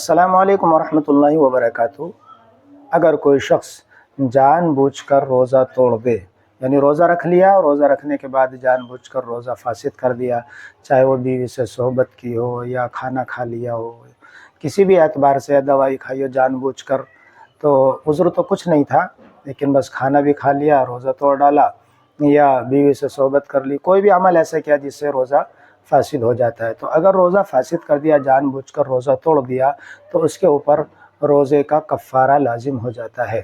السلام علیکم ورحمۃ اللہ وبرکاتہ۔ اگر کوئی شخص جان بوجھ کر روزہ توڑ دے، یعنی روزہ رکھ لیا، روزہ رکھنے کے بعد جان بوجھ کر روزہ فاسد کر دیا، چاہے وہ بیوی سے صحبت کی ہو یا کھانا کھا لیا ہو، کسی بھی اعتبار سے دوائی کھائی ہو جان بوجھ کر، تو عذر تو کچھ نہیں تھا، لیکن بس کھانا بھی کھا لیا، روزہ توڑ ڈالا، یا بیوی سے صحبت کر لی، کوئی بھی عمل ایسا کیا جس سے روزہ فاسد ہو جاتا ہے۔ تو اگر روزہ فاسد کر دیا، جان بوجھ کر روزہ توڑ دیا، تو اس کے اوپر روزے کا کفارہ لازم ہو جاتا ہے۔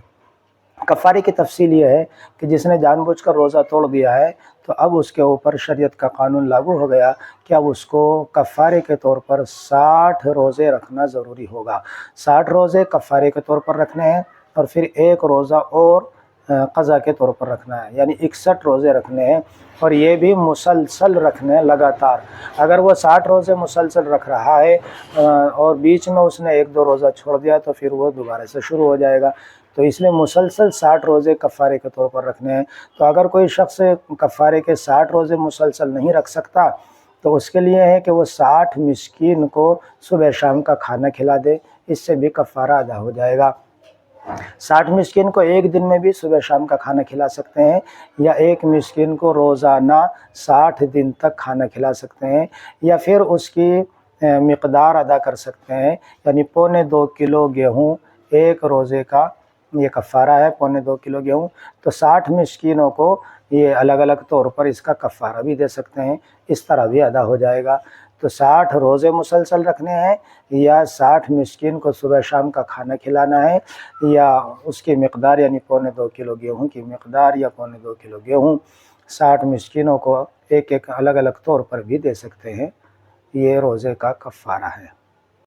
کفارے کی تفصیل یہ ہے کہ جس نے جان بوجھ کر روزہ توڑ دیا ہے، تو اب اس کے اوپر شریعت کا قانون لاگو ہو گیا کہ اب اس کو کفارے کے طور پر 60 روزے رکھنا ضروری ہوگا۔ 60 روزے کفارے کے طور پر رکھنے ہیں، اور پھر ایک روزہ اور قضا کے طور پر رکھنا ہے، یعنی 61 روزے رکھنے ہیں، اور یہ بھی مسلسل رکھنے ہیں، لگاتار۔ اگر وہ 60 روزے مسلسل رکھ رہا ہے اور بیچ میں اس نے ایک دو روزہ چھوڑ دیا، تو پھر وہ دوبارہ سے شروع ہو جائے گا۔ تو اس لیے مسلسل 60 روزے کفارے کے طور پر رکھنے ہیں۔ تو اگر کوئی شخص کفارے کے 60 روزے مسلسل نہیں رکھ سکتا، تو اس کے لیے ہے کہ وہ 60 مسکین کو صبح شام کا کھانا کھلا دے، اس سے بھی کفارہ ادا ہو جائے گا۔ 60 مسکین کو ایک دن میں بھی صبح شام کا کھانا کھلا سکتے ہیں، یا ایک مسکین کو روزانہ 60 دن تک کھانا کھلا سکتے ہیں، یا پھر اس کی مقدار ادا کر سکتے ہیں، یعنی 2.25 کلو گیہوں ایک روزے کا یہ کفارہ ہے، 2.25 کلو گیہوں۔ تو 60 مسکینوں کو یہ الگ الگ طور پر اس کا کفارہ بھی دے سکتے ہیں، اس طرح بھی ادا ہو جائے گا۔ تو 60 روزے مسلسل رکھنے ہیں، یا 60 مسکین کو صبح شام کا کھانا کھلانا ہے، یا اس کی مقدار یعنی 2.25 کلو گیہوں کی مقدار، یا 2.25 کلو گیہوں 60 مسکینوں کو ایک ایک الگ الگ طور پر بھی دے سکتے ہیں۔ یہ روزے کا کفارہ ہے۔